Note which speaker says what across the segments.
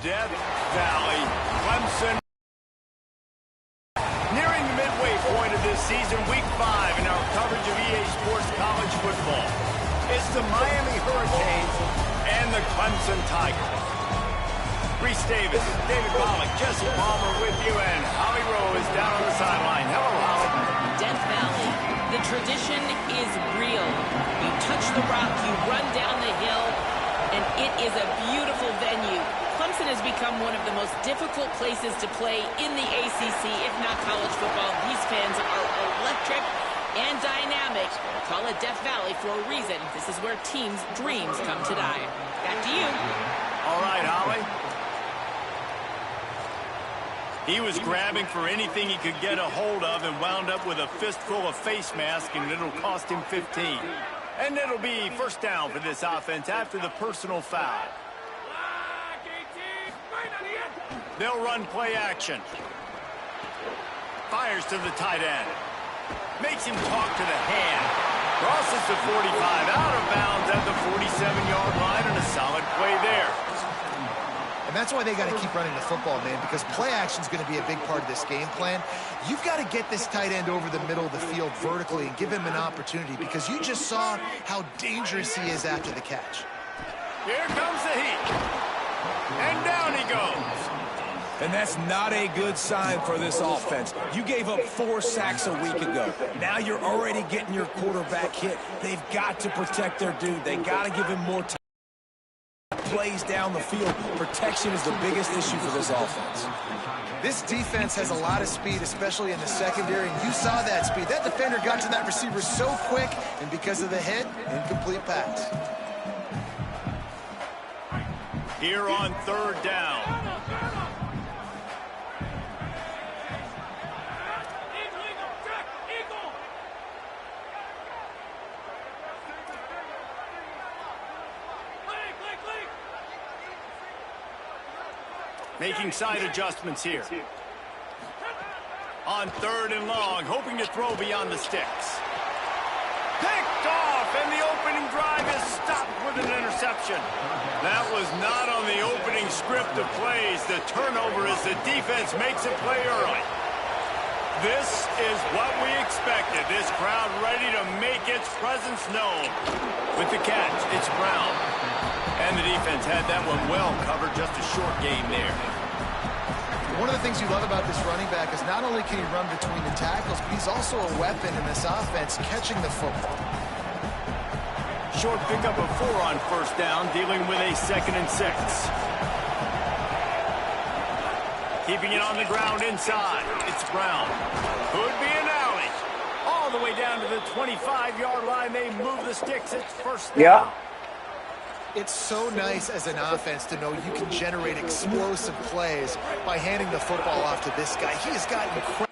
Speaker 1: Death Valley, Clemson. Nearing the midway point of this season, week 5 in our coverage of EA Sports College football. It's the Miami Hurricanes and the Clemson Tigers. Reese Davis, David Pollock, Jesse Palmer with you, and Holly Rowe is down on the sideline. Hello, Holly.
Speaker 2: Death Valley, the tradition is real. You touch the rock, you run down the hill, and it is a beautiful venue. Clemson has become one of the most difficult places to play in the ACC, if not college football. These fans are electric and dynamic. Call it Death Valley for a reason. This is where teams' dreams come to die. Back to you.
Speaker 1: All right, Holly. He was grabbing for anything he could get a hold of and wound up with a fistful of face mask, and it'll cost him 15. And it'll be first down for this offense after the personal foul. They'll run play action. Fires to the tight end. Makes him talk to the hand. Crosses the 45, out of bounds at the 47-yard line, and a solid play there.
Speaker 3: And that's why they got to keep running the football, man, because play action is going to be a big part of this game plan. You've got to get this tight end over the middle of the field vertically and give him an opportunity, because you just saw how dangerous he is after the catch.
Speaker 1: Here comes the heat. And down he goes.
Speaker 4: And that's not a good sign for this offense. You gave up 4 sacks a week ago. Now you're already getting your quarterback hit. They've got to protect their dude. They got to give him more time. Plays down the field. Protection is the biggest issue for this offense.
Speaker 3: This defense has a lot of speed, especially in the secondary, and you saw that speed. That defender got to that receiver so quick, and because of the hit, incomplete pass.
Speaker 1: Here on third down. Making side adjustments here. On third and long, hoping to throw beyond the sticks. Picked off, and the opening drive is stopped with an interception. That was not on the opening script of plays. The turnover as the defense makes a play early. This is what we expected. This crowd ready to make its presence known. With the catch, it's Brown. And the defense had that one well covered. Just a short game there.
Speaker 3: One of the things you love about this running back is not only can he run between the tackles, but he's also a weapon in this offense, catching the football.
Speaker 1: Short pickup of 4 on first down, dealing with a 2nd and 6. Keeping it on the ground inside. It's Brown. Could be an alley. All the way down to the 25-yard line. They move the sticks. It's first down.
Speaker 5: Yeah.
Speaker 3: It's so nice as an offense to know you can generate explosive plays by handing the football off to this guy. He has got incredible.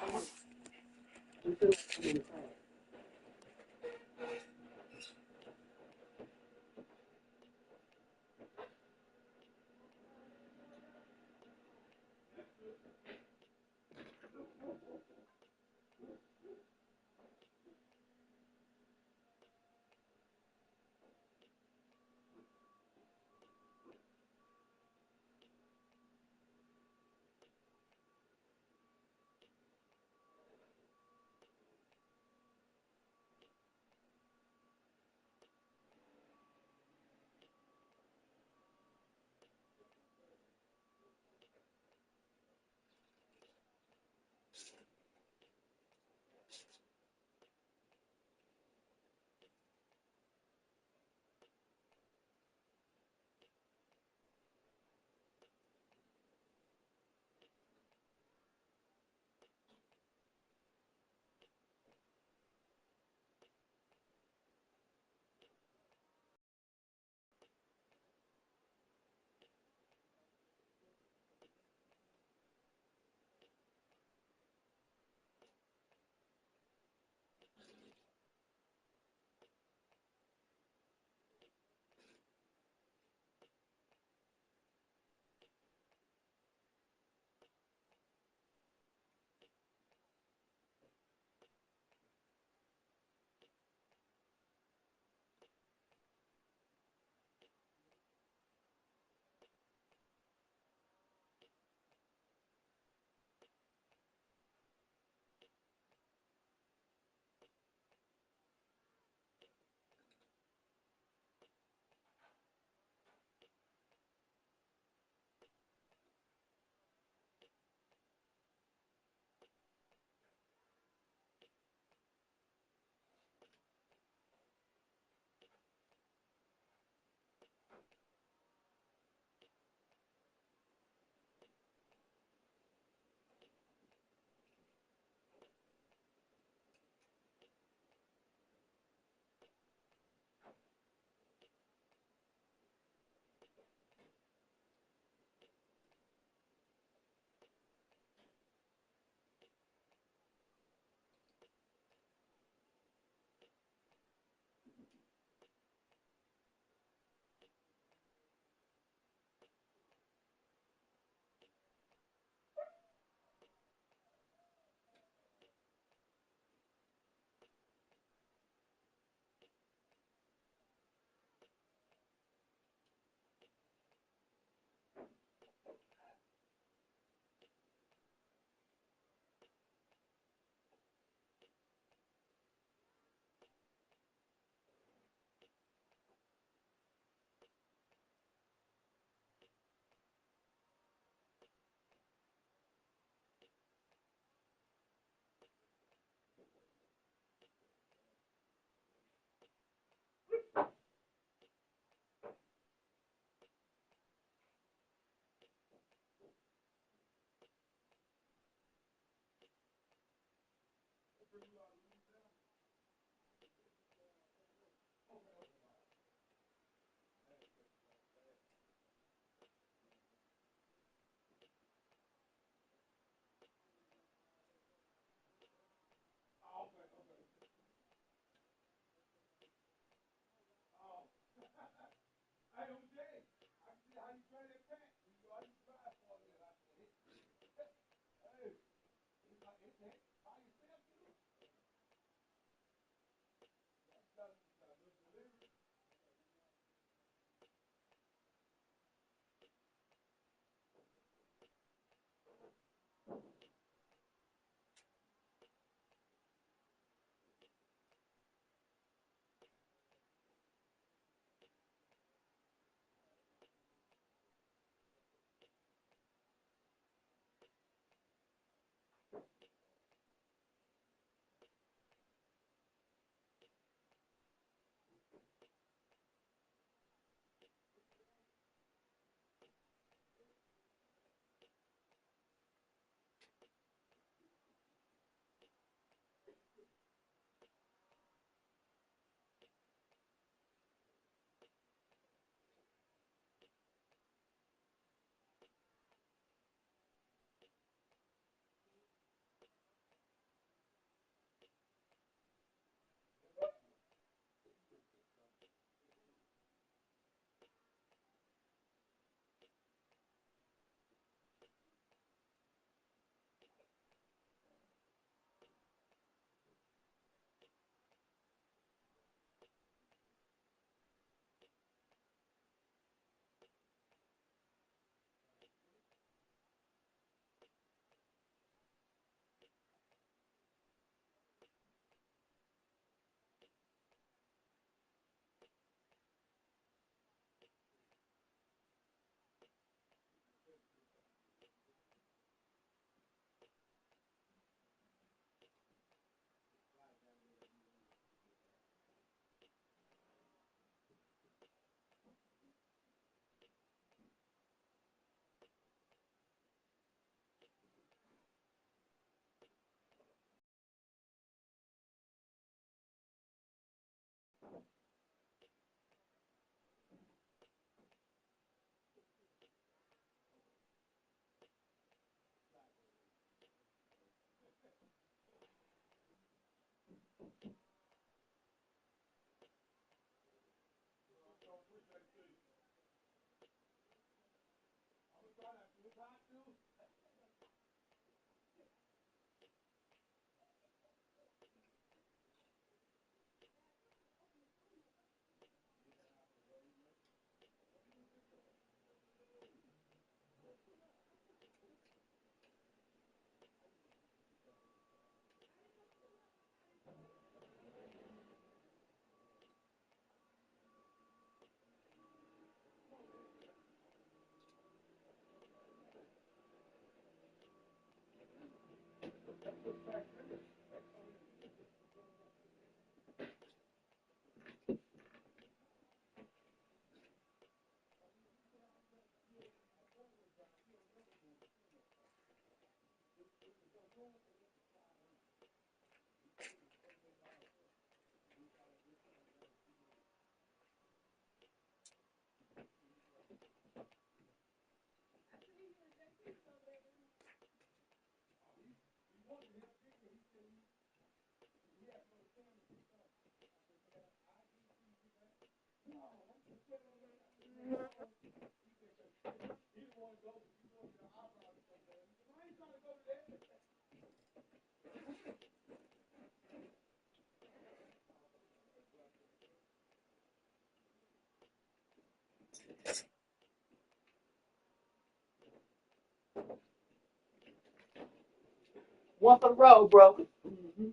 Speaker 5: One for the road, bro. Mm-hmm.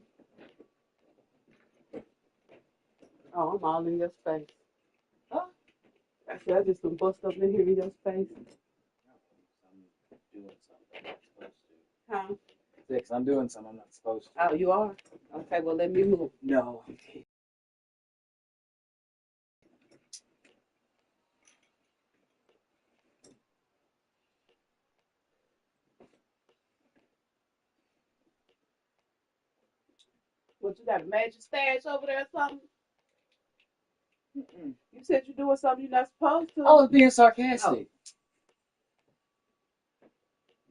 Speaker 5: Oh, I'm all in your space. Huh? I said I just been bust up in here in your space.
Speaker 6: I'm doing something I'm not supposed to.
Speaker 5: Huh?
Speaker 6: Six, I'm doing something I'm not supposed to.
Speaker 5: Oh, you are? Okay, well, let me move.
Speaker 6: No.
Speaker 5: What, you got a major stash over there or something?
Speaker 6: Mm-mm.
Speaker 5: You said you're doing something you're not supposed to.
Speaker 6: I was being sarcastic.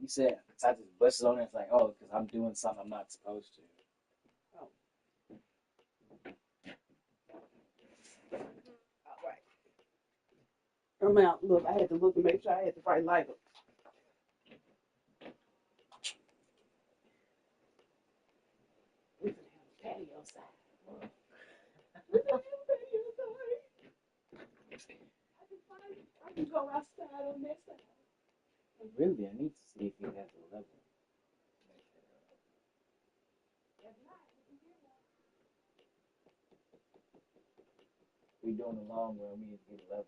Speaker 6: You said, because I just busted on it. It's like, oh, because I'm doing something I'm not supposed to.
Speaker 5: Oh. All right. I'm out. Look, I had to look and make sure I had the right lighter. I can go outside on this side.
Speaker 6: Really, I need to see if he has a level. We doing the long run, we need to get a level.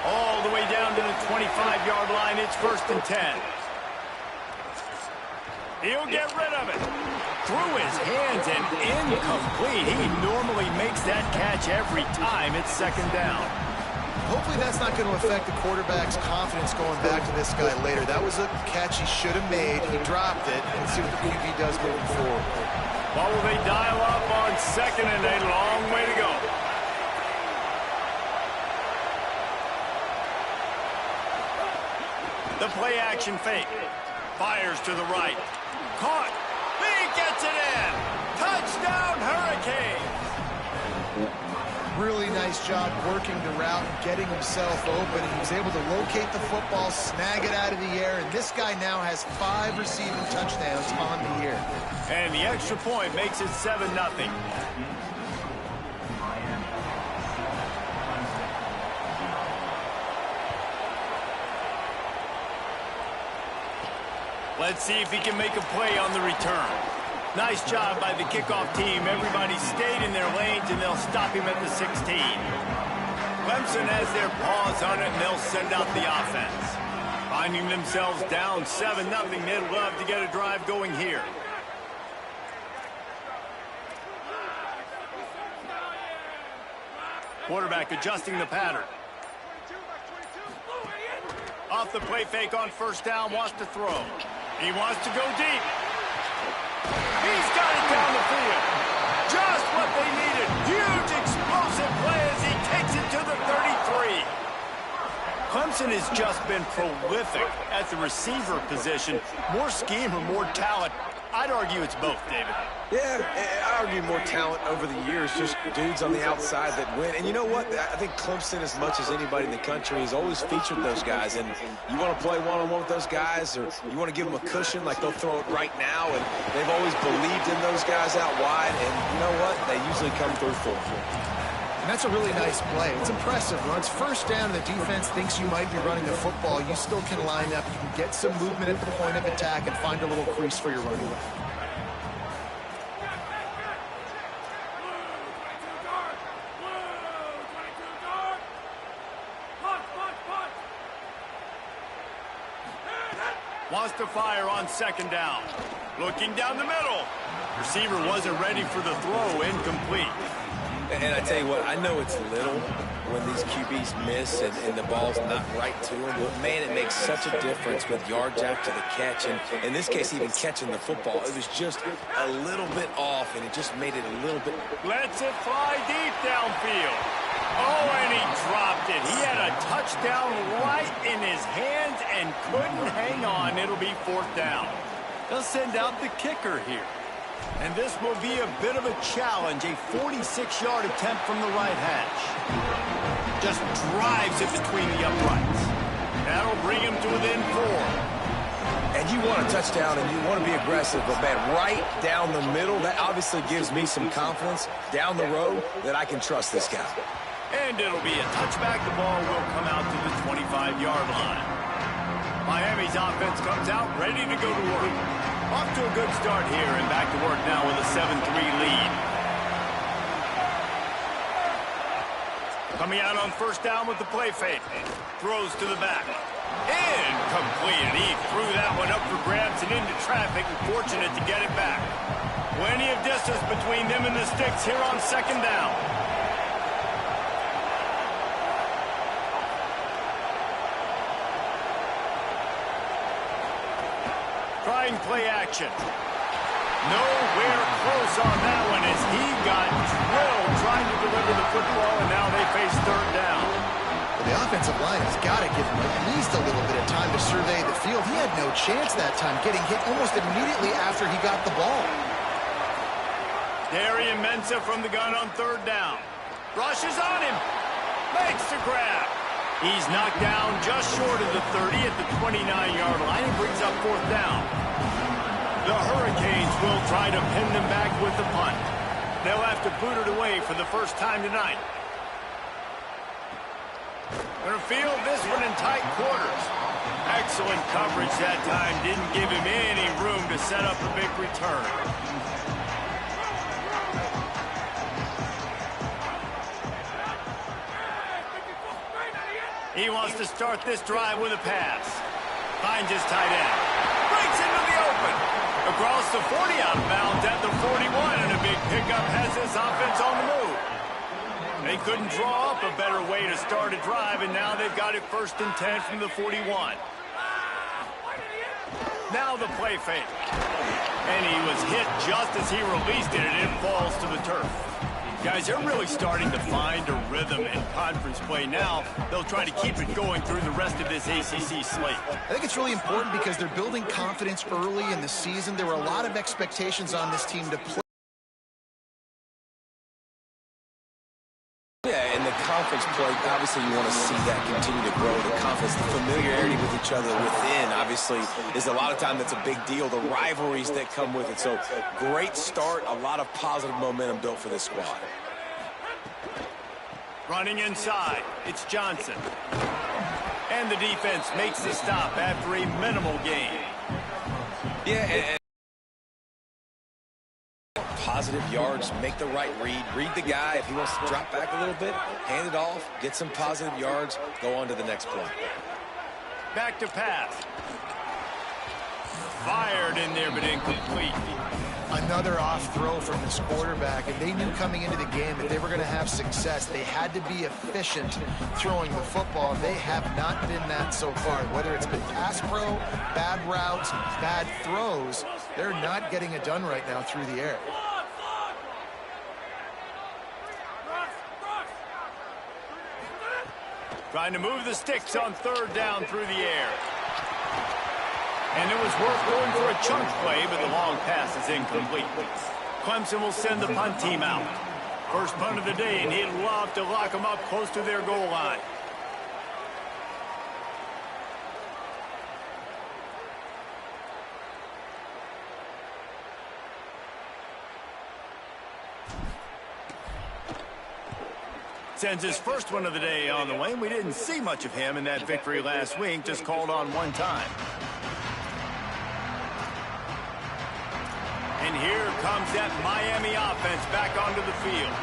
Speaker 1: All the way down to the 25-yard line. It's 1st and 10. He'll get rid of it. Through his hands and incomplete. He normally makes that catch every time. It's 2nd down.
Speaker 3: Hopefully that's not going to affect the quarterback's confidence going back to this guy later. That was a catch he should have made. He dropped it. Let's see what the QB does moving forward.
Speaker 1: What will they dial up on 2nd and a long way to go? The play action fake. Fires to the right. Caught. He gets it in. Touchdown, Hurricanes.
Speaker 3: Really nice job working the route and getting himself open. He was able to locate the football, snag it out of the air, and this guy now has 5 receiving touchdowns on the year.
Speaker 1: And the extra point makes it 7-0. Let's see if he can make a play on the return. Nice job by the kickoff team. Everybody stayed in their lanes, and they'll stop him at the 16. Clemson has their paws on it, and they'll send out the offense. Finding themselves down 7-0, they'd love to get a drive going here. Quarterback adjusting the pattern. Off the play fake on first down, wants to throw. He wants to go deep. He's got it down the field. Just what they needed. Huge explosive play as he takes it to the 33. Clemson has just been prolific at the receiver position. More scheme or more talent? I'd argue it's both, David.
Speaker 4: Yeah, I argue more talent over the years, just dudes on the outside that win. And you know what? I think Clemson, as much as anybody in the country, has always featured those guys. And you want to play one-on-one with those guys, or you want to give them a cushion, like they'll throw it right now. And they've always believed in those guys out wide. And you know what? They usually come through for them.
Speaker 3: And that's a really nice play. It's impressive. When it's first down and the defense thinks you might be running the football, you still can line up. You can get some movement at the point of attack and find a little crease for your running back.
Speaker 1: Wants to fire on second down. Looking down the middle. Receiver wasn't ready for the throw. Incomplete.
Speaker 4: And I tell you what, I know it's little when these QBs miss and the ball's not right to them, but man, it makes such a difference with yards after the catch. And in this case, even catching the football, it was just a little bit off, and it just made it a little bit.
Speaker 1: Lets it fly deep downfield. Oh, and he dropped it. He had a touchdown right in his hands and couldn't hang on. It'll be fourth down. They'll send out the kicker here. And this will be a bit of a challenge, a 46-yard attempt from the right hash. Just drives it between the uprights. That'll bring him to within 4.
Speaker 4: And you want a touchdown and you want to be aggressive, but man, right down the middle, that obviously gives me some confidence down the road that I can trust this guy.
Speaker 1: And it'll be a touchback. The ball will come out to the 25-yard line. Miami's offense comes out ready to go to work. Off to a good start here and back to work now with a 7-3 lead. Coming out on first down with the play fake. Throws to the back. Incomplete. He threw that one up for grabs and into traffic, and fortunate to get it back. Plenty of distance between them and the sticks here on second down. Trying play action. Nowhere close on that one as he got drilled trying to deliver the football, and now they face third down.
Speaker 3: Well, the offensive line has got to give him at least a little bit of time to survey the field. He had no chance that time, getting hit almost immediately after he got the ball.
Speaker 1: Darian Mensah from the gun on third down. Rushes on him. Makes the grab. He's knocked down just short of the 30 at the 29-yard line and brings up fourth down. The Hurricanes will try to pin them back with the punt. They'll have to boot it away for the first time tonight. Going to field this one in tight quarters. Excellent coverage that time. Didn't give him any room to set up a big return. He wants to start this drive with a pass. Finds his tight end. Breaks into the open. Across the 40, out of bounds at the 41, and a big pickup has this offense on the move. They couldn't draw up a better way to start a drive, and now they've got it 1st and 10 from the 41. Now the play fake. And he was hit just as he released it, and it falls to the turf. Guys, they're really starting to find a rhythm in conference play now. They'll try to keep it going through the rest of this ACC slate.
Speaker 3: I think it's really important because they're building confidence early in the season. There were a lot of expectations on this team to play.
Speaker 4: Yeah, in the conference play, obviously you want to see that continue to grow. The confidence, the familiarity with each other within, obviously, is a lot of time that's a big deal. The rivalries that come with it. So, great start, a lot of positive momentum built for this squad.
Speaker 1: Running inside, it's Johnson. And the defense makes the stop after a minimal gain.
Speaker 4: Yeah, and positive yards, make the right read the guy. If he wants to drop back a little bit, hand it off, get some positive yards, go on to the next play.
Speaker 1: Back to pass. Fired in there, but incomplete.
Speaker 3: Another off throw from this quarterback, and they knew coming into the game that they were going to have success. They had to be efficient throwing the football. They have not been that so far. Whether it's been pass pro, bad routes, bad throws, they're not getting it done right now through the air.
Speaker 1: Trying to move the sticks on third down through the air. And it was worth going for a chunk play, but the long pass is incomplete. Clemson will send the punt team out. First punt of the day, and he'd love to lock them up close to their goal line. Sends his first one of the day on the way. We didn't see much of him in that victory last week, just called on one time. And here comes that Miami offense back onto the field.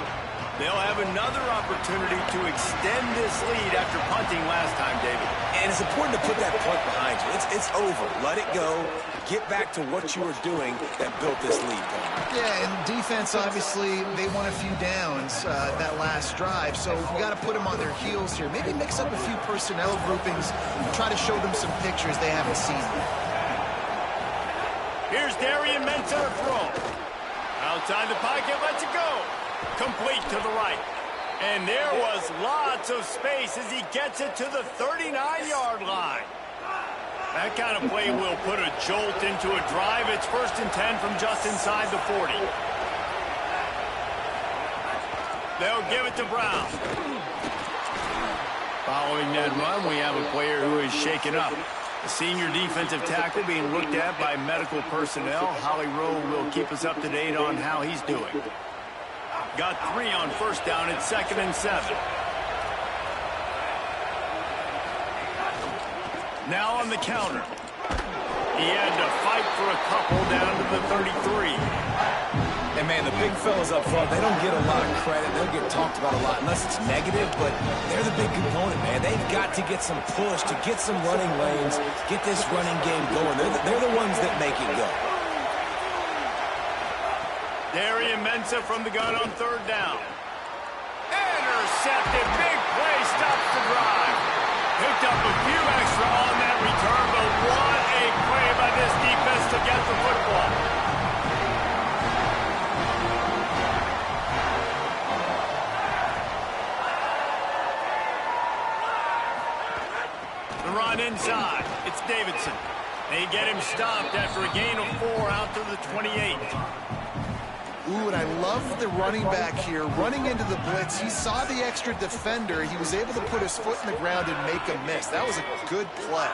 Speaker 1: They'll have another opportunity to extend this lead after punting last time, David.
Speaker 4: And it's important to put that punt behind you. It's over. Let it go. Get back to what you were doing that built this lead.
Speaker 3: Yeah, and defense, obviously, they won a few downs that last drive, so we got to put them on their heels here. Maybe mix up a few personnel groupings and try to show them some pictures they haven't seen.
Speaker 1: Here's Ncaa to throw. Outside the pocket, lets it go. Complete to the right. And there was lots of space as he gets it to the 39-yard line. That kind of play will put a jolt into a drive. It's 1st and 10 from just inside the 40. They'll give it to Brown. Following that run, we have a player who is shaken up. A senior defensive tackle being looked at by medical personnel. Holly Rowe will keep us up to date on how he's doing. Got 3 on first down. It's 2nd and 7. Now on the counter. He had to fight for a couple down to the 33.
Speaker 4: And, man, the big fellas up front, they don't get a lot of credit. They'll get talked about a lot unless it's negative, but they're the big component, man. They've got to get some push, to get some running lanes, get this running game going. They're the ones that make it go.
Speaker 1: Ncaa from the gun on third down. Intercepted. Big play. Stops the drive. Picked up a few extra on that return, but what a play by this defense to get the football. The run inside. It's Davidson. They get him stopped after a gain of 4 out to the 28.
Speaker 3: Ooh, and I love the running back here. Running into the blitz, he saw the extra defender. He was able to put his foot in the ground and make a miss. That was a good play.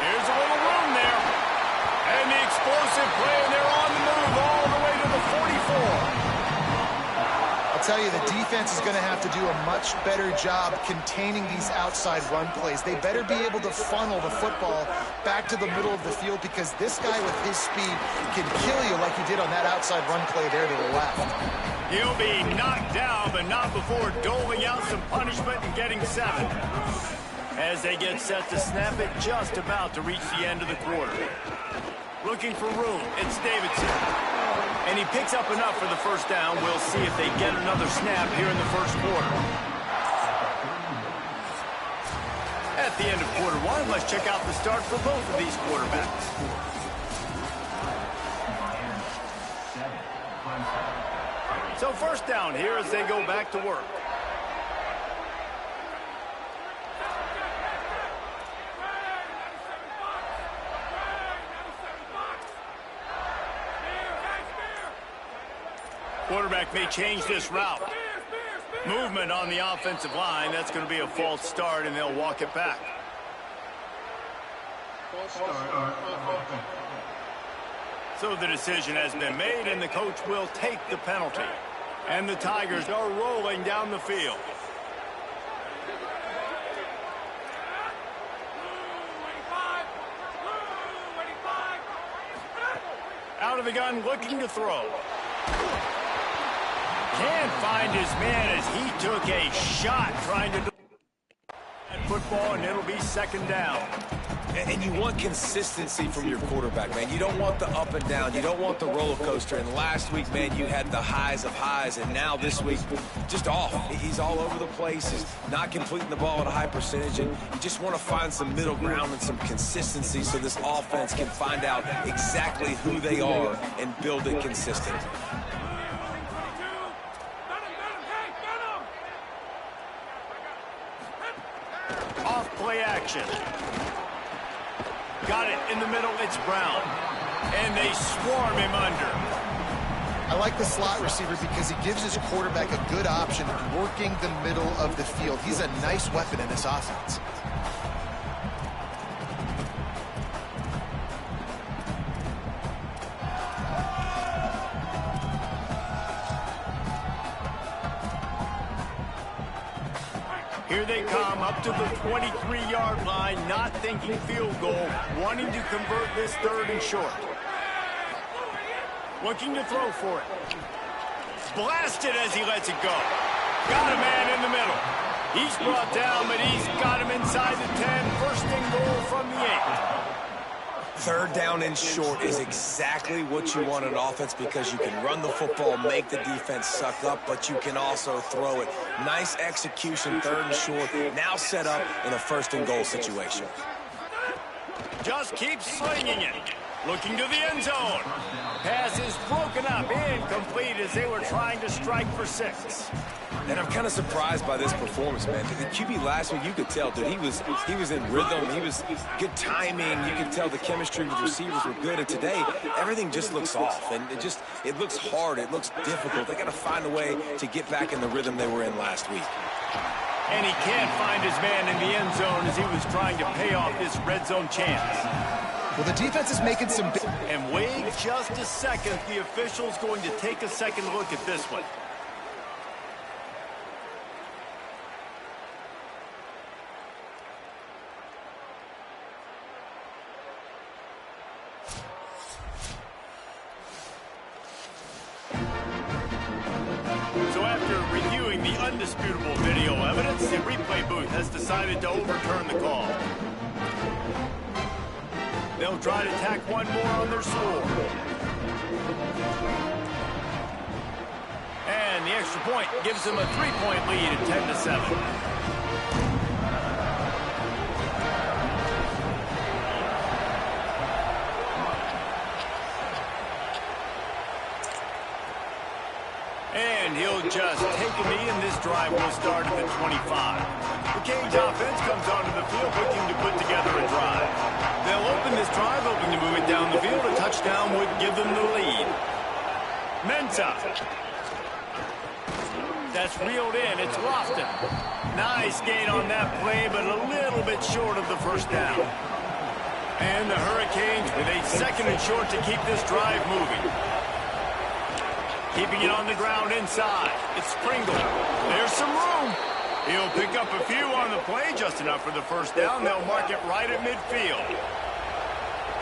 Speaker 1: There's a little room there. And the explosive play, and they're on the move all the way to the 44.
Speaker 3: I'll tell you, the defense is going to have to do a much better job containing these outside run plays. They better be able to funnel the football back to the middle of the field, because this guy with his speed can kill you like he did on that outside run play there to the left.
Speaker 1: He'll be knocked down, but not before doling out some punishment and getting 7. As they get set to snap it, just about to reach the end of the quarter. Looking for room, it's Davidson. And he picks up enough for the first down. We'll see if they get another snap here in the first quarter. At the end of quarter 1, let's check out the start for both of these quarterbacks. So first down here as they go back to work. Quarterback may change this route. Movement on the offensive line. That's going to be a false start, and they'll walk it back. So the decision has been made, and the coach will take the penalty. And the Tigers are rolling down the field. out of the gun, looking to throw. Can't find his man as he took a shot trying to football, and it'll be second down.
Speaker 4: And you want consistency from your quarterback, man. You don't want the up and down. You don't want the roller coaster. And last week, man, you had the highs of highs. And now this week, just off. He's all over the place. He's not completing the ball at a high percentage. And you just want to find some middle ground and some consistency so this offense can find out exactly who they are and build it consistent.
Speaker 1: Off play action. Got it in the middle, it's Brown. And they swarm him under.
Speaker 3: I like the slot receiver because he gives his quarterback a good option of working the middle of the field. He's a nice weapon in this offense.
Speaker 1: Here they come up to the 23-yard line, not thinking field goal, wanting to convert this third and short. Looking to throw for it. Blasted as he lets it go. Got a man in the middle. He's brought down, but he's got him inside the 10. First and goal from the 8.
Speaker 4: Third down and short is exactly what you want in offense because you can run the football, make the defense suck up, but you can also throw it. Nice execution, third and short, now set up in a first and goal situation.
Speaker 1: Just keeps slinging it. Looking to the end zone. Pass is broken up, incomplete as they were trying to strike for 6.
Speaker 4: And I'm kind of surprised by this performance, man. The QB last week, you could tell, dude, he was in rhythm. He was good timing. You could tell the chemistry with the receivers were good. And today, everything just looks off. And it looks hard. It looks difficult. They got to find a way to get back in the rhythm they were in last week.
Speaker 1: And he can't find his man in the end zone as he was trying to pay off this red zone chance.
Speaker 3: Well, the defense is making some big...
Speaker 1: And wait just a second. The official's going to take a second look at this one. So after reviewing the undisputable video evidence, the replay booth has decided to overturn the call. They'll try to tack one more on their score. And the extra point gives them a 3-point lead at 10-7. And he'll just take a knee, and this drive will start at the 25. The Cage offense comes onto the field looking to put together a drive. They'll open this drive, hoping to move it down the field. A touchdown would give them the lead. Ncaa. That's reeled in. It's Lofton. Nice gain on that play, but a little bit short of the first down. And the Hurricanes with a second and short to keep this drive moving. Keeping it on the ground inside. It's Pringle. There's some room. He'll pick up a few on the play, just enough for the first down. They'll mark it right at midfield.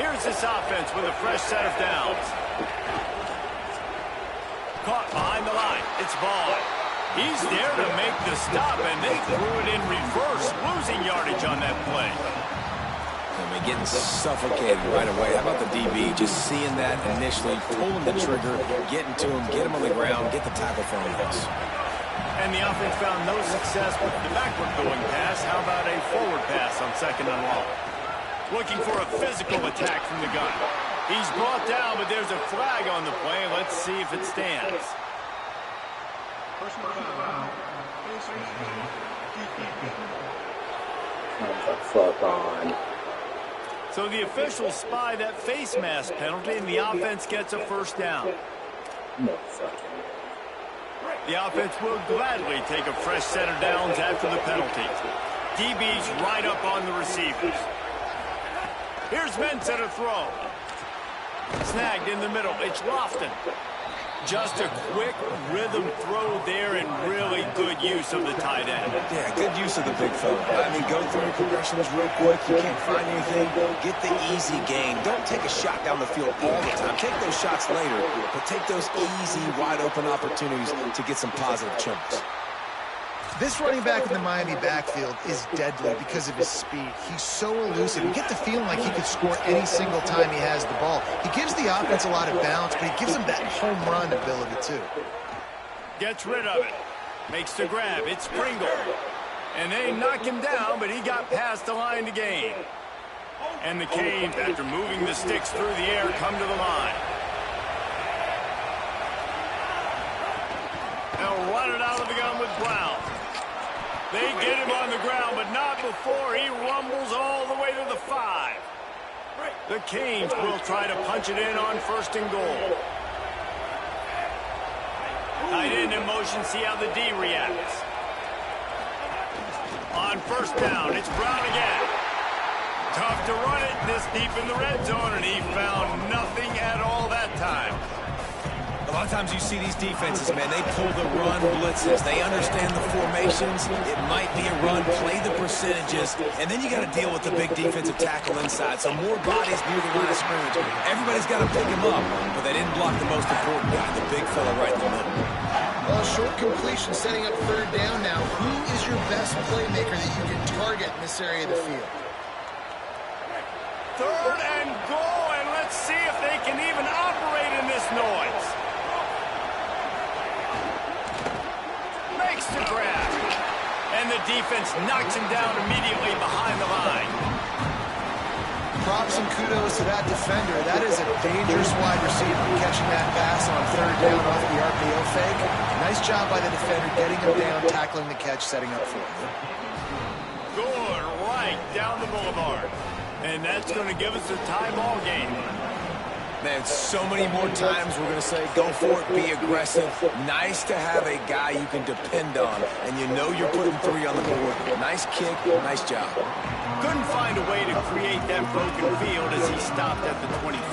Speaker 1: Here's this offense with a fresh set of downs. Caught behind the line. It's Ball. He's there to make the stop, and they threw it in reverse, losing yardage on that play.
Speaker 4: I mean, getting suffocated right away. How about the DB? Just seeing that initially, pulling the trigger, getting to him, get him on the ground, get the tackle for him.
Speaker 1: And the offense found no success with the backward going pass. How about a forward pass on second and long? Looking for a physical attack from the gun. He's brought down, but there's a flag on the play. Let's see if it stands.
Speaker 6: Fuck on.
Speaker 1: So the officials spy that face mask penalty, and the offense gets a first down.
Speaker 6: No fucking.
Speaker 1: The offense will gladly take a fresh set of downs after the penalty. DB's right up on the receivers. Here's Ncaa to throw. Snagged in the middle. It's Lofton. Just a quick rhythm throw there and really good use of the tight end.
Speaker 4: Yeah, good use of the big fella. I mean, go through your progressions real quick. You can't find anything. Get the easy gain. Don't take a shot down the field all the time. Take those shots later, but take those easy, wide-open opportunities to get some positive chunks.
Speaker 3: This running back in the Miami backfield is deadly because of his speed. He's so elusive. You get the feeling like he could score any single time he has the ball. He gives the offense a lot of balance, but he gives them that home run ability too.
Speaker 1: Gets rid of it. Makes the grab. It's Pringle. And they knock him down, but he got past the line to gain. And the Canes, after moving the sticks through the air, come to the line. They'll run it out of the gun with Brown. They get him on the ground, but not before he rumbles all the way to the 5. The Canes will try to punch it in on 1st and goal. Tight end in motion, see how the D reacts. On 1st down, it's Brown again. Tough to run it this deep in the red zone, and he found nothing at all that time.
Speaker 4: A lot of times you see these defenses, man, they pull the run blitzes. They understand the formations. It might be a run, play the percentages, and then you got to deal with the big defensive tackle inside. So more bodies near the line of scrimmage. Everybody's got to pick him up, but they didn't block the most important guy, the big fella right in the middle.
Speaker 3: Well, short completion setting up 3rd down now. Who is your best playmaker that you can target in this area of the field?
Speaker 1: 3rd and goal, and let's see if they can even operate in this noise. Makes the grab. And the defense knocks him down immediately behind the line.
Speaker 3: Props and kudos to that defender. That is a dangerous wide receiver catching that pass on 3rd down off the RPO fake. Nice job by the defender getting him down, tackling the catch, setting up 4th.
Speaker 1: Good right down the boulevard. And that's going to give us a tie ball game.
Speaker 4: Man, so many more times we're going to say, go for it, be aggressive. Nice to have a guy you can depend on, and you know you're putting 3 on the board. Nice kick, nice job.
Speaker 1: Couldn't find a way to create that broken field as he stopped at the 25.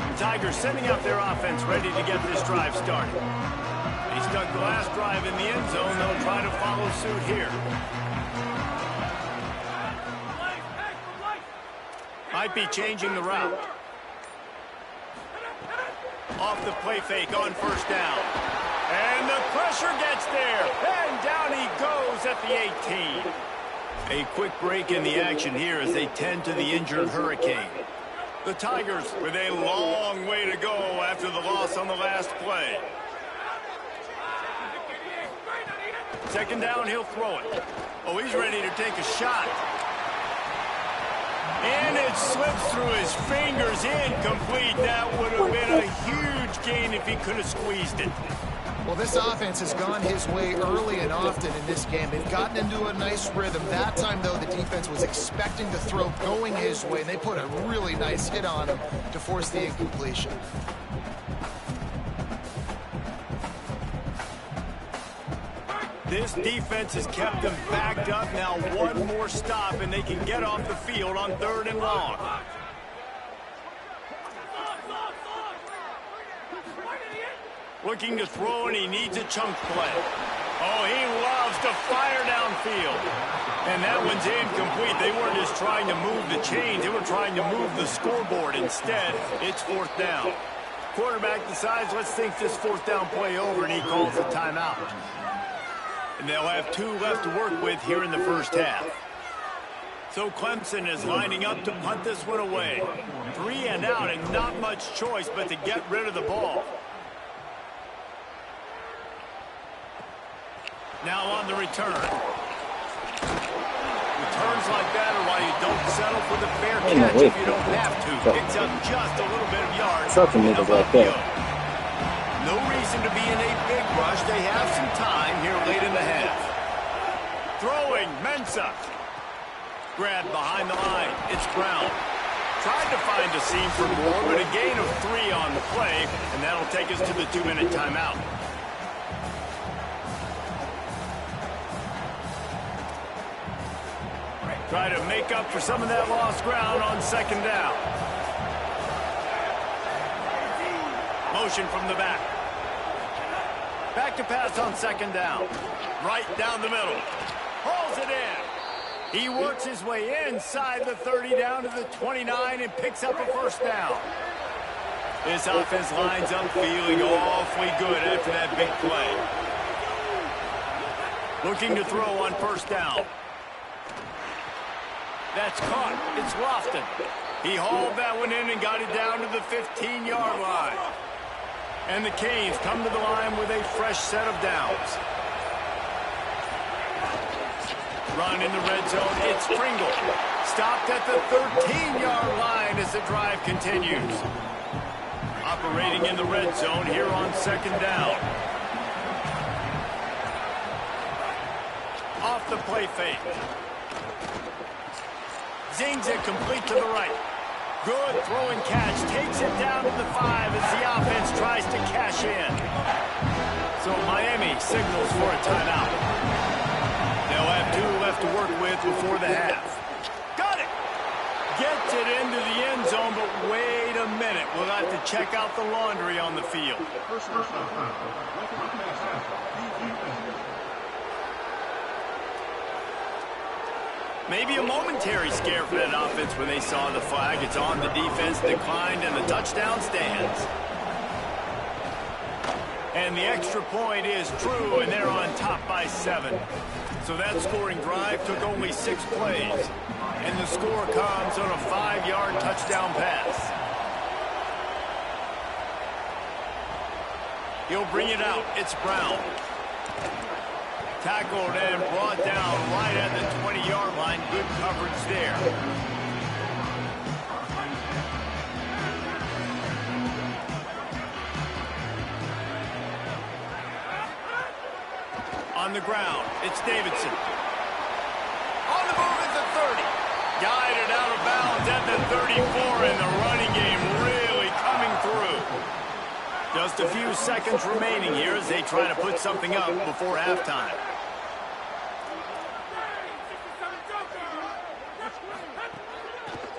Speaker 1: The Tigers sending out their offense ready to get this drive started. They stuck the last drive in the end zone. They'll try to follow suit here. Might be changing the route. Off the play fake on 1st down. And the pressure gets there. And down he goes at the 18. A quick break in the action here as they tend to the injured Hurricane. The Tigers with a long way to go after the loss on the last play. 2nd down, he'll throw it. Oh, he's ready to take a shot. And it slips through his fingers, incomplete. That would have been a huge gain if he could have squeezed it.
Speaker 3: Well, this offense has gone his way early and often in this game. They've gotten into a nice rhythm. That time, though, the defense was expecting the throw going his way, and they put a really nice hit on him to force the incompletion.
Speaker 1: This defense has kept them backed up. Now 1 more stop, and they can get off the field on 3rd and long. Looking to throw, and he needs a chunk play. Oh, he loves to fire downfield. And that one's incomplete. They weren't just trying to move the chains. They were trying to move the scoreboard. Instead, it's 4th down. Quarterback decides, let's think this 4th down play over, and he calls a timeout. And they'll have 2 left to work with here in the 1st half. So Clemson is lining up to punt this one away. 3 and out, and not much choice but to get rid of the ball. Now on the return. Returns like that are why you don't settle for the fair catch if you don't have to. Picks up just a little bit of yards. No reason to be in a big rush. They have some time here late in the half. Throwing, Ncaa. Grabbed behind the line. It's Brown. Tried to find a seam for more, but a gain of 3 on the play, and that'll take us to the 2-minute timeout. Try to make up for some of that lost ground on 2nd down. Motion from the back. Back to pass on second down. Right down the middle. Hauls it in. He works his way inside the 30 down to the 29 and picks up a first down. This offense lines up feeling awfully good after that big play. Looking to throw on first down. That's caught. It's Lofton. He hauled that one in and got it down to the 15-yard line. And the Canes come to the line with a fresh set of downs. Run in the red zone. It's Pringle. Stopped at the 13-yard line as the drive continues. Operating in the red zone here on second down. Off the play fake. Zings it complete to the right. Good throw and catch. Takes it down to the 5 as the offense tries to cash in. So Miami signals for a timeout. They'll have 2 left to work with before the half. Got it! Gets it into the end zone, but wait a minute. We'll have to check out the laundry on the field. Maybe a momentary scare for that offense when they saw the flag. It's on, the defense declined, and the touchdown stands. And the extra point is true, and they're on top by 7. So that scoring drive took only 6 plays. And the score comes on a 5-yard touchdown pass. He'll bring it out. It's Brown. Tackled and brought down right at the 20-yard line. Good coverage there. On the ground, it's Davidson. On the move at the 30. Guided out of bounds at the 34, and the running game really coming through. Just a few seconds remaining here as they try to put something up before halftime.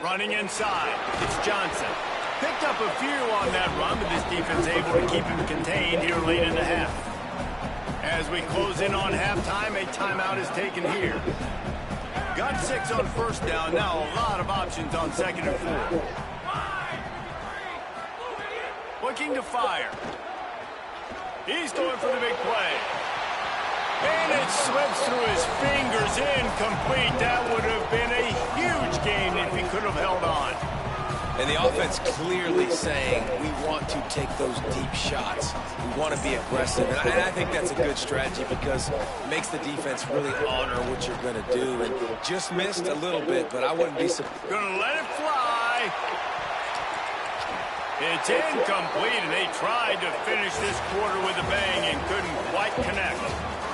Speaker 1: Running inside, it's Johnson. Picked up a few on that run, but this defense able to keep him contained here late in the half. As we close in on halftime, a timeout is taken here. Got 6 on first down, now a lot of options on second and 4. Looking to fire. He's going for the big play. And it slips through his fingers, incomplete. That would have been a huge gain if he could have held on.
Speaker 4: And the offense clearly saying, we want to take those deep shots. We want to be aggressive. And I think that's a good strategy because it makes the defense really honor what you're going to do. And just missed a little bit, but I wouldn't be surprised.
Speaker 1: Going to let it fly. It's incomplete, and they tried to finish this quarter with a bang and couldn't quite connect.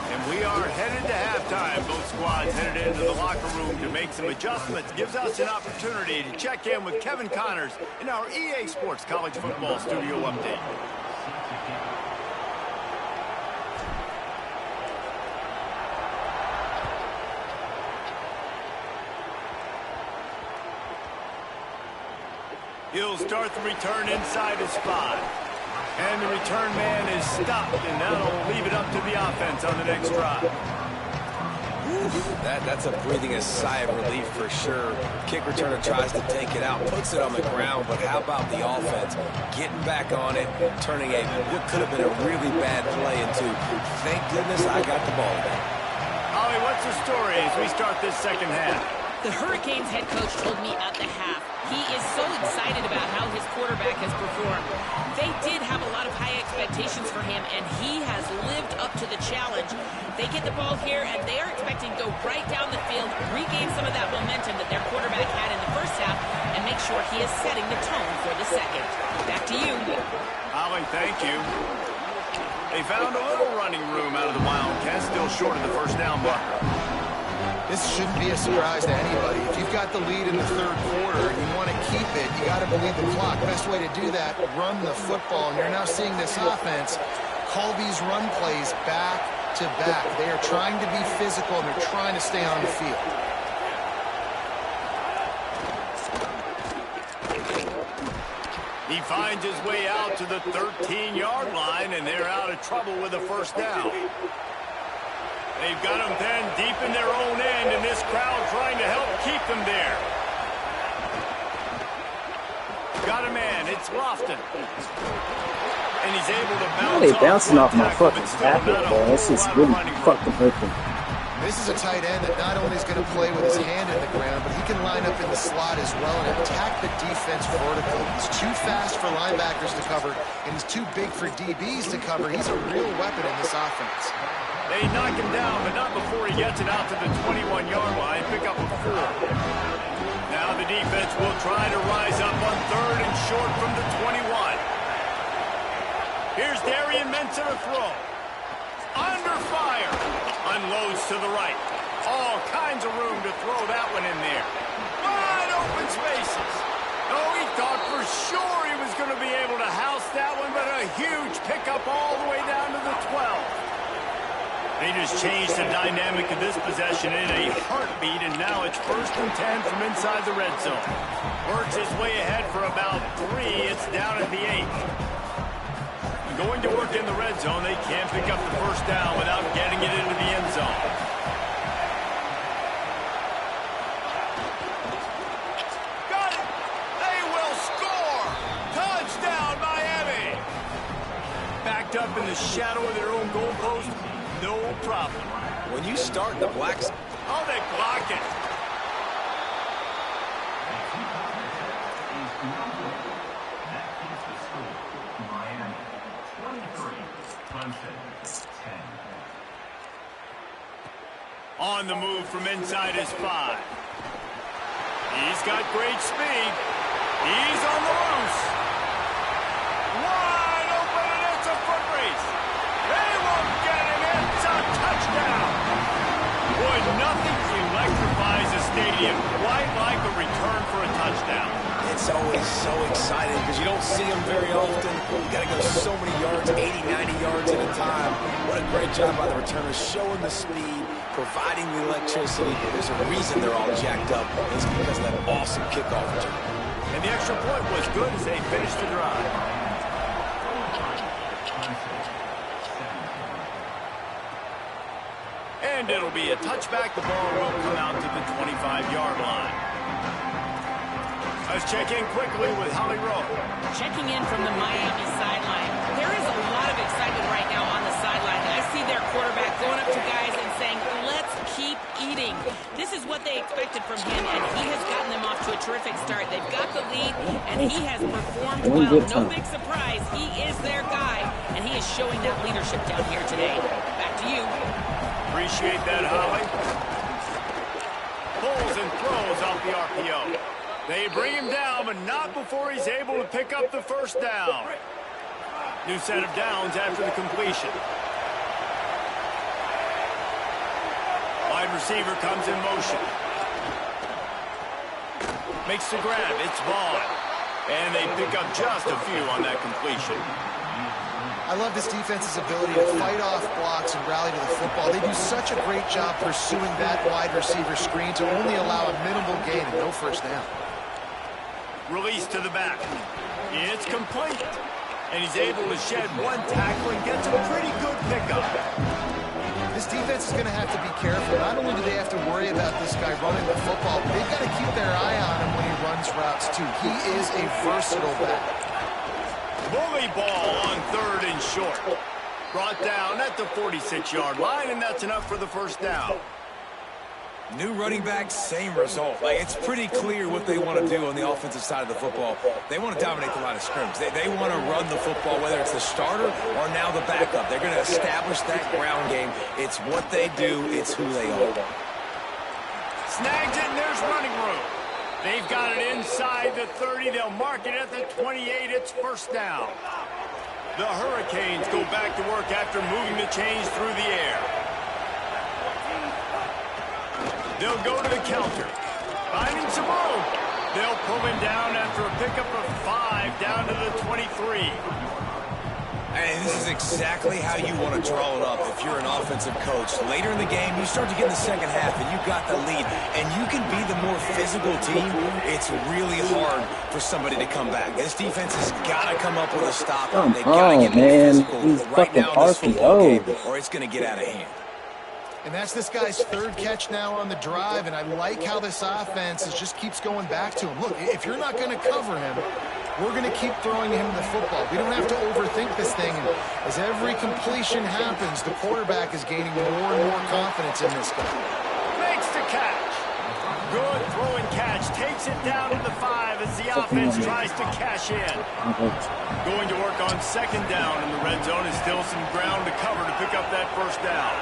Speaker 1: And we are headed to halftime. Both squads headed into the locker room to make some adjustments. Gives us an opportunity to check in with Kevin Connors in our EA Sports College Football Studio Update. He'll start the return inside his 5. And the return man is stopped, and that'll leave it up to the offense on the next drive.
Speaker 4: That's a breathing a sigh of relief for sure. Kick returner tries to take it out, puts it on the ground, but how about the offense? Getting back on it, turning what could have been a really bad play into, thank goodness I got the ball back.
Speaker 1: Holly, what's the story as we start this second half?
Speaker 2: The Hurricanes head coach told me at the half he is so excited about how his quarterback has performed. They did have a lot of high expectations for him, and he has lived up to the challenge. They get the ball here, and they are expecting to go right down the field, regain some of that momentum that their quarterback had in the first half, and make sure he is setting the tone for the second. Back to you.
Speaker 1: Holly, thank you. They found a little running room out of the Wildcats, still short of the first down marker.
Speaker 3: This shouldn't be a surprise to anybody. If you've got the lead in the third quarter and you want to keep it, you got to bleed the clock. Best way to do that, run the football. And you're now seeing this offense call these run plays back to back. They are trying to be physical, and they're trying to stay on the field.
Speaker 1: He finds his way out to the 13-yard line, and they're out of trouble with a first down. They've got them then deep in their own end, and this crowd trying to help keep them there. Got a man. It's Lofton. And he's able to bounce
Speaker 6: They bouncing off my
Speaker 1: tackle,
Speaker 6: fucking
Speaker 1: but still
Speaker 6: tackle,
Speaker 1: not a
Speaker 6: bro.
Speaker 1: whole
Speaker 6: This is
Speaker 1: lot of
Speaker 6: really
Speaker 1: running room.
Speaker 6: fucking hurting.
Speaker 3: This is a tight end that not only is going to play with his hand in the ground, but he can line up in the slot as well and attack the defense vertically. He's too fast for linebackers to cover, and he's too big for DBs to cover. He's a real weapon in this offense.
Speaker 1: They knock him down, but not before he gets it out to the 21-yard line. Pick up a 4. Now the defense will try to rise up on 3rd and short from the 21. Here's Darian Mensah to throw. Under fire. Unloads to the right. All kinds of room to throw that one in there. Wide open spaces. Oh, he thought for sure he was going to be able to house that one, but a huge pickup all the way down to the 12. They just changed the dynamic of this possession in a heartbeat, and now it's 1st and 10 from inside the red zone. Works his way ahead for about 3. It's down at the 8. Going to work in the red zone. They can't pick up the first down without getting it into the end zone. Got it! They will score! Touchdown, Miami! Backed up in the shadow of their own goalpost. No problem.
Speaker 4: When you start the blacks...
Speaker 1: Oh, they block it. On the move from inside his 5. He's got great speed. He's on the loose. Wide open, and it's a foot race. They won't get him. It's a touchdown. Boy, nothing electrifies a stadium quite like a return for a touchdown.
Speaker 4: It's always so exciting because you don't see them very often. You got to go so many yards, 80, 90 yards at a time. What a great job by the returners, showing the speed, providing the electricity. There's a reason they're all jacked up. It's because of that awesome kickoff return.
Speaker 1: And the extra point was good as they finished the drive. And it'll be a touchback. The ball will come out to the 25-yard line. Let's check in quickly with Holly Rowe.
Speaker 2: Checking in from the Miami sideline. There is a lot of excitement right now on the sideline. I see their quarterback going up to guys and saying, let's keep eating. This is what they expected from him, and he has gotten them off to a terrific start. They've got the lead, and he has performed well. No big surprise. He is their guy, and he is showing that leadership down here today. Back to you.
Speaker 1: Appreciate that, Holly. Pulls and throws off the RPO. They bring him down, but not before he's able to pick up the first down. New set of downs after the completion. Wide receiver comes in motion. Makes the grab. It's Vaughn. And they pick up just a few on that completion.
Speaker 3: I love this defense's ability to fight off blocks and rally to the football. They do such a great job pursuing that wide receiver screen to only allow a minimal gain and no first down.
Speaker 1: Release to the back. It's complete. And he's able to shed one tackle and gets a pretty good pickup.
Speaker 3: This defense is going to have to be careful. Not only do they have to worry about this guy running the football, but they've got to keep their eye on him when he runs routes too. He is a versatile back.
Speaker 1: Bully ball on 3rd and short. Brought down at the 46-yard line, and that's enough for the first down.
Speaker 4: New running back, same result. Like, it's pretty clear what they want to do on the offensive side of the football. They want to dominate the line of scrimmage. They want to run the football, whether it's the starter or now the backup. They're going to establish that ground game. It's what they do. It's who they are.
Speaker 1: Snags it, and there's running room. They've got it inside the 30. They'll mark it at the 28. It's first down. The Hurricanes go back to work after moving the chains through the air. They'll go to the counter. Finding some room. They'll pull him down after a pickup of 5 down to the 23.
Speaker 4: And this is exactly how you want to draw it up if you're an offensive coach. Later in the game, you start to get in the second half, and you got the lead, and you can be the more physical team. It's really hard for somebody to come back. This defense has got to come up with a stop. They got to get more physical right now in this football game, or it's going to get out of hand.
Speaker 3: And that's this guy's third catch now on the drive, and I like how this offense just keeps going back to him. Look, if you're not going to cover him, we're going to keep throwing him the football. We don't have to overthink this thing. And as every completion happens, the quarterback is gaining more and more confidence in this guy.
Speaker 1: Makes the catch. Good throwing catch. Takes it down to the 5 as the offense tries to cash in. Going to work on second down in the red zone. Is still some ground to cover to pick up that first down.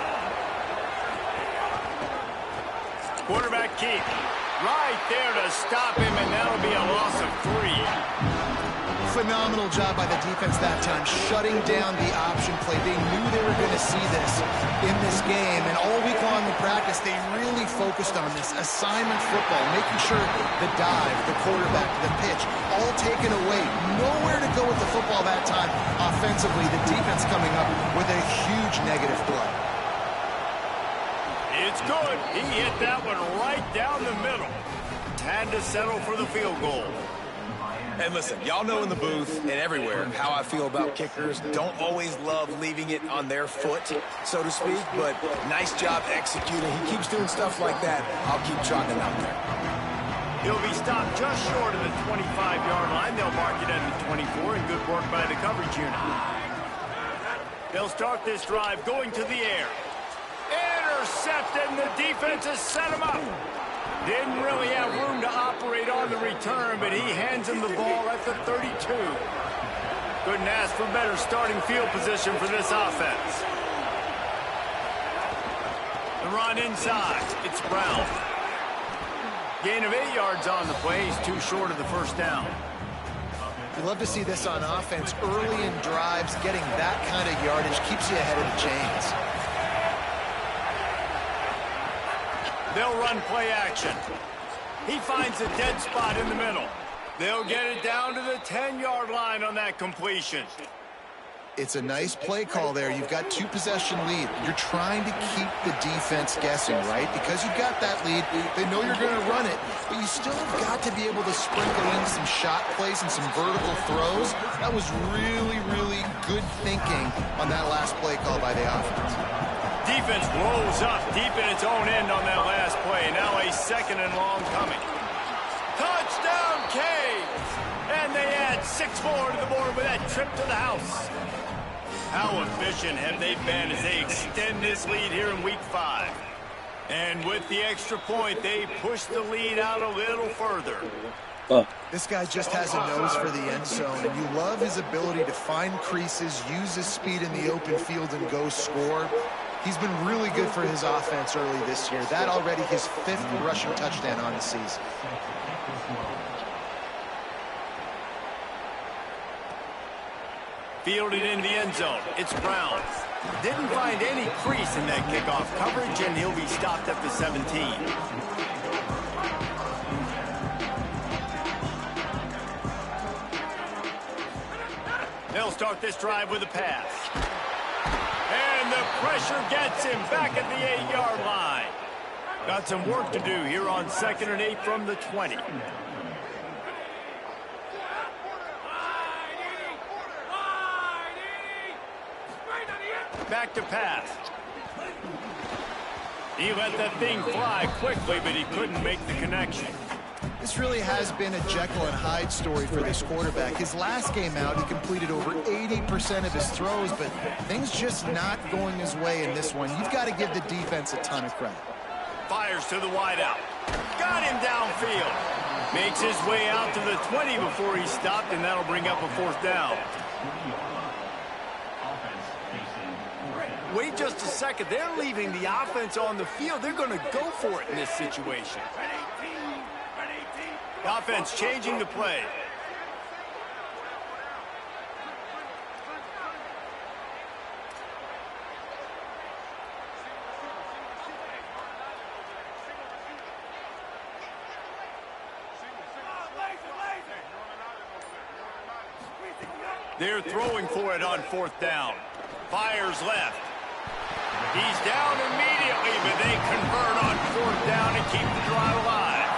Speaker 1: Quarterback keep. Right there to stop him, and that'll be a loss of 3.
Speaker 3: Phenomenal job by the defense that time, shutting down the option play. They knew they were going to see this in this game, and all week long in practice, they really focused on this assignment football, making sure the dive, the quarterback, the pitch, all taken away. Nowhere to go with the football that time offensively. The defense coming up with a huge negative play.
Speaker 1: It's good. He hit that one right down the middle. Had to settle for the field goal.
Speaker 4: And listen, y'all know in the booth and everywhere how I feel about kickers. Don't always love leaving it on their foot, so to speak, but nice job executing. He keeps doing stuff like that. I'll keep chalking out there.
Speaker 1: He'll be stopped just short of the 25-yard line. They'll mark it at the 24, and good work by the coverage unit. They'll start this drive going to the air. Intercepted, and the defense has set him up. Didn't really have room to operate on the return, but he hands him the ball at the 32. Couldn't ask for better starting field position for this offense. The run inside. It's Brown. Gain of 8 yards on the play. He's too short of the first down.
Speaker 3: You love to see this on offense. Early in drives, getting that kind of yardage keeps you ahead of the chains.
Speaker 1: They'll run play action. He finds a dead spot in the middle. They'll get it down to the 10-yard line on that completion.
Speaker 3: It's a nice play call there. You've got 2-possession lead. You're trying to keep the defense guessing, right? Because you've got that lead, they know you're going to run it, but you still have got to be able to sprinkle in some shot plays and some vertical throws. That was really, really good thinking on that last play call by the offense.
Speaker 1: Defense rolls up deep in its own end on that last play. Now a second and long coming. Touchdown, Canes! And they add 6 more to the board with that trip to the house. How efficient have they been as they extend this lead here in Week 5? And with the extra point, they push the lead out a little further.
Speaker 3: This guy just has a nose for the end zone, and you love his ability to find creases, use his speed in the open field, and go score. He's been really good for his offense early this year. That already his 5th rushing touchdown on the season.
Speaker 1: Fielded into the end zone. It's Brown. Didn't find any crease in that kickoff coverage, and he'll be stopped at the 17. They'll start this drive with a pass. And the pressure gets him back at the 8-yard line. Got some work to do here on 2nd and 8 from the 20. Back to pass. He let that thing fly quickly, but he couldn't make the connection.
Speaker 3: This really has been a Jekyll and Hyde story for this quarterback. His last game out, he completed over 80% of his throws, but things just not going his way in this one. You've got to give the defense a ton of credit.
Speaker 1: Fires to the wideout. Got him downfield. Makes his way out to the 20 before he stopped, and that'll bring up a 4th down. Wait just a second. They're leaving the offense on the field. They're going to go for it in this situation. The offense changing the play. They're throwing for it on 4th down. Fires left. He's down immediately, but they convert on 4th down and keep the drive alive.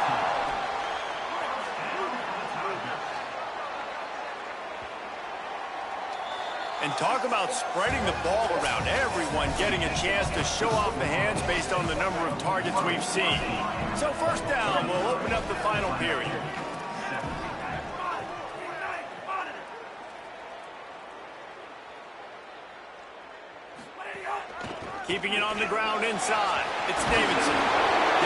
Speaker 1: And talk about spreading the ball around. Everyone getting a chance to show off the hands based on the number of targets we've seen. So 1st down will open up the final period. Keeping it on the ground inside. It's Davidson.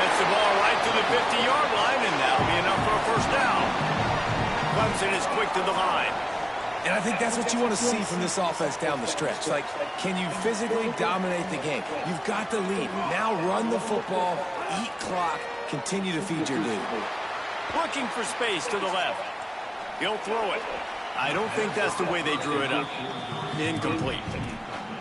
Speaker 1: Gets the ball right to the 50-yard line, and that'll be enough for a 1st down. Clemson is quick to the line.
Speaker 4: And I think that's what you want to see from this offense down the stretch. Like, can you physically dominate the game? You've got the lead. Now run the football, eat clock, continue to feed your dude.
Speaker 1: Looking for space to the left. He'll throw it. I don't think that's the way they drew it up. Incomplete.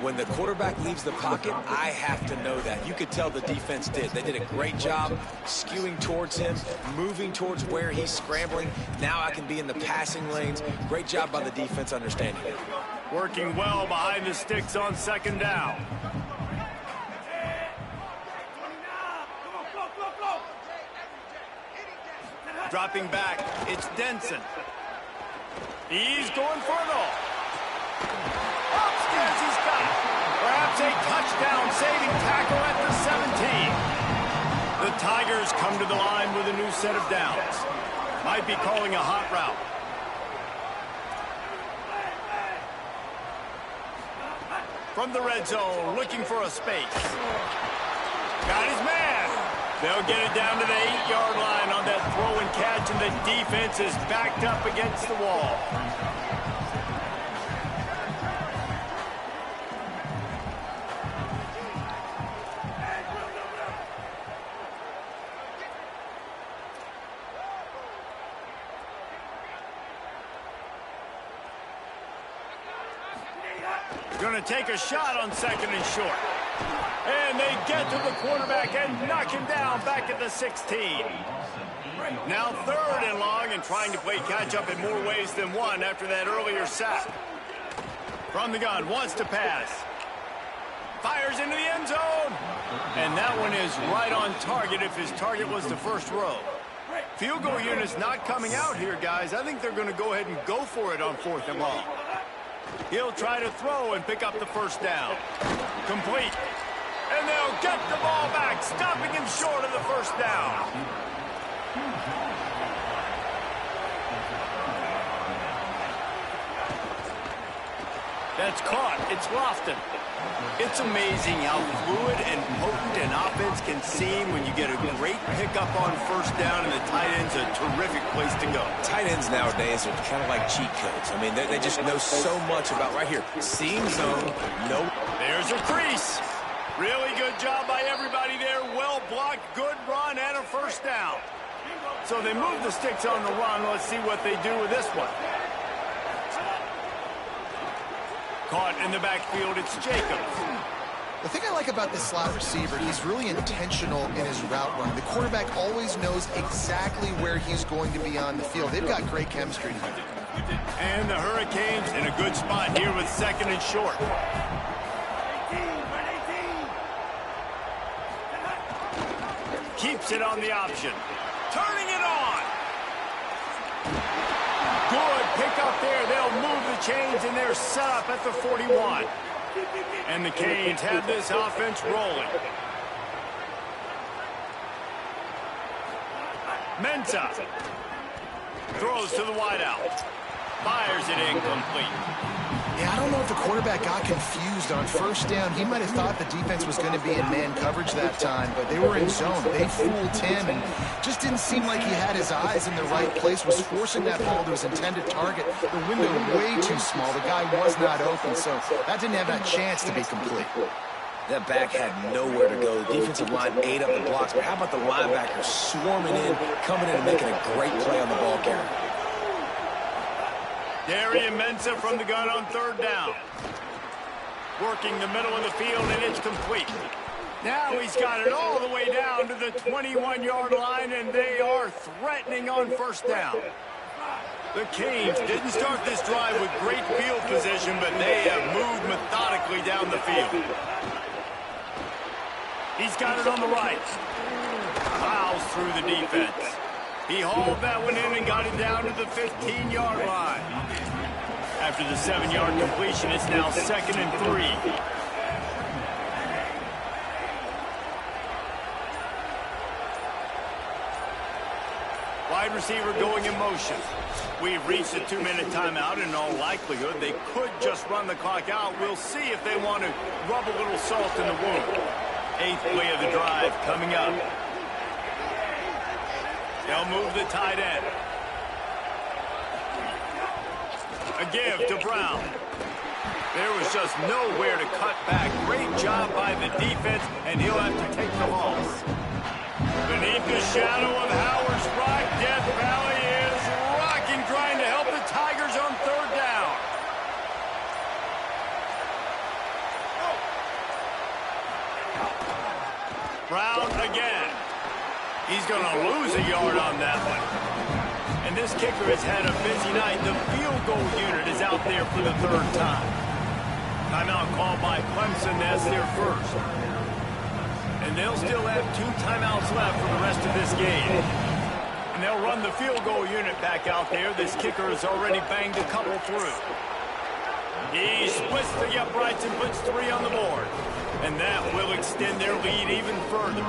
Speaker 4: When the quarterback leaves the pocket, I have to know that. You could tell the defense did. They did a great job skewing towards him, moving towards where he's scrambling. Now I can be in the passing lanes. Great job by the defense understanding it.
Speaker 1: Working well behind the sticks on 2nd down. Dropping back, it's Denson. He's going for it all. Upstairs, he's got it. Perhaps a touchdown-saving tackle at the 17. The Tigers come to the line with a new set of downs. Might be calling a hot route. From the red zone, looking for a space. Got his man. They'll get it down to the 8-yard line on that throw and catch, and the defense is backed up against the wall. Going to take a shot on 2nd and short. And they get to the quarterback and knock him down back at the 16. Now 3rd and long, and trying to play catch-up in more ways than one after that earlier sack. From the gun, wants to pass. Fires into the end zone. And that one is right on target if his target was the 1st row. Field goal unit's not coming out here, guys. I think they're going to go ahead and go for it on 4th and long. He'll try to throw and pick up the 1st down. Complete. And they'll get the ball back, stopping him short of the 1st down. That's caught. It's Lofton. It's amazing how fluid and potent an offense can seem when you get a great pickup on 1st down, and the tight end's a terrific place to go.
Speaker 4: Tight ends nowadays are kind of like cheat codes. I mean, they just know so much about right here. Seam zone, no.
Speaker 1: There's a crease. Really good job by everybody there. Well blocked, good run, and a 1st down. So they move the sticks on the run. Let's see what they do with this one. Caught in the backfield, it's Jacobs.
Speaker 3: The thing I like about this slot receiver, he's really intentional in his route run. The quarterback always knows exactly where he's going to be on the field. They've got great chemistry together.
Speaker 1: And the Hurricanes in a good spot here with 2nd and short. Keeps it on the option. Turning it on. Good pick up there. They'll move the chains, and they're set up at the 41. And the Canes have this offense rolling. Ncaa throws to the wideout. Fires it incomplete.
Speaker 3: Yeah, I don't know if the quarterback got confused on 1st down. He might have thought the defense was going to be in man coverage that time, but they were in zone. They fooled him and just didn't seem like he had his eyes in the right place, was forcing that ball to his intended target. The window way too small. The guy was not open, so that didn't have that chance to be complete.
Speaker 4: That back had nowhere to go. The defensive line ate up the blocks, but how about the linebackers swarming in, coming in and making a great play on the ball carrier?
Speaker 1: Darian Ncaa from the gun on 3rd down. Working the middle of the field, and it's complete. Now he's got it all the way down to the 21-yard line, and they are threatening on 1st down. The Canes didn't start this drive with great field position, but they have moved methodically down the field. He's got it on the right. Plows through the defense. He hauled that one in and got it down to the 15-yard line. After the 7-yard completion, it's now 2nd and 3. Wide receiver going in motion. We've reached a 2-minute timeout, and in all likelihood, they could just run the clock out. We'll see if they want to rub a little salt in the wound. 8th play of the drive coming up. They'll move the tight end. A give to Brown. There was just nowhere to cut back. Great job by the defense, and he'll have to take the loss. Beneath the shadow of Howard's Rock, Death Valley is rocking, trying to help the Tigers on 3rd down. Brown again. He's going to lose a yard on that one. And this kicker has had a busy night. The field goal unit is out there for the 3rd time. Timeout called by Clemson. That's their first. And they'll still have 2 timeouts left for the rest of this game. And they'll run the field goal unit back out there. This kicker has already banged a couple through. He splits the uprights and puts 3 on the board. And that will extend their lead even further.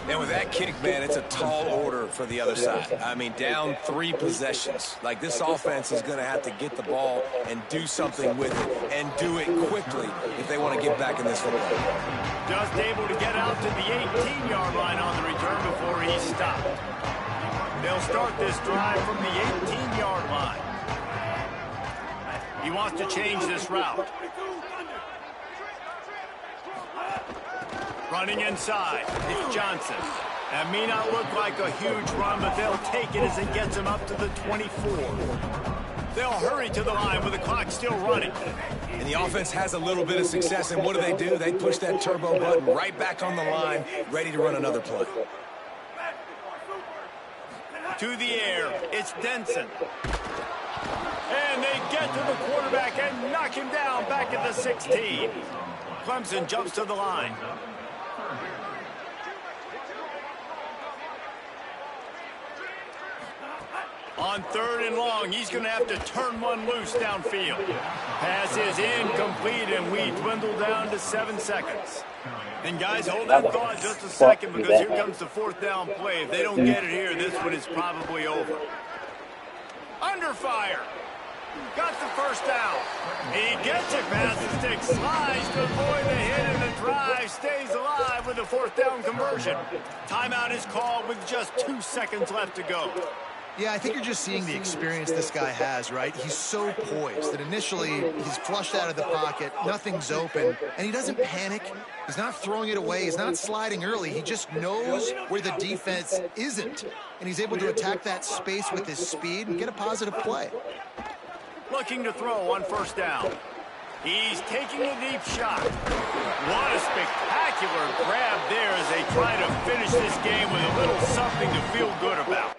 Speaker 4: And with that kick, man, it's a tall order for the other side. I mean, down 3 possessions. Like, this offense is going to have to get the ball and do something with it, and do it quickly if they want to get back in this football.
Speaker 1: Just able to get out to the 18-yard line on the return before he stopped. They'll start this drive from the 18-yard line. He wants to change this route. Running inside, it's Johnson. That may not look like a huge run, but they'll take it as it gets them up to the 24. They'll hurry to the line with the clock still running.
Speaker 4: And the offense has a little bit of success, and what do? They push that turbo button right back on the line, ready to run another play.
Speaker 1: To the air, it's Denson. And they get to the quarterback and knock him down back at the 16. Clemson jumps to the line. On 3rd and long, he's going to have to turn one loose downfield. Pass is incomplete, and we dwindle down to 7 seconds. And guys, hold that thought just a second, because here comes the 4th down play. If they don't get it here, this one is probably over. Under fire. Got the 1st down. He gets it past the stick, slides to avoid the hit, and the drive stays alive with a 4th down conversion. Timeout is called with just 2 seconds left to go.
Speaker 3: Yeah, I think you're just seeing the experience this guy has, right? He's so poised that initially he's flushed out of the pocket, nothing's open, and he doesn't panic. He's not throwing it away. He's not sliding early. He just knows where the defense isn't, and he's able to attack that space with his speed and get a positive play.
Speaker 1: Looking to throw on 1st down. He's taking a deep shot. What a spectacular grab there as they try to finish this game with a little something to feel good about.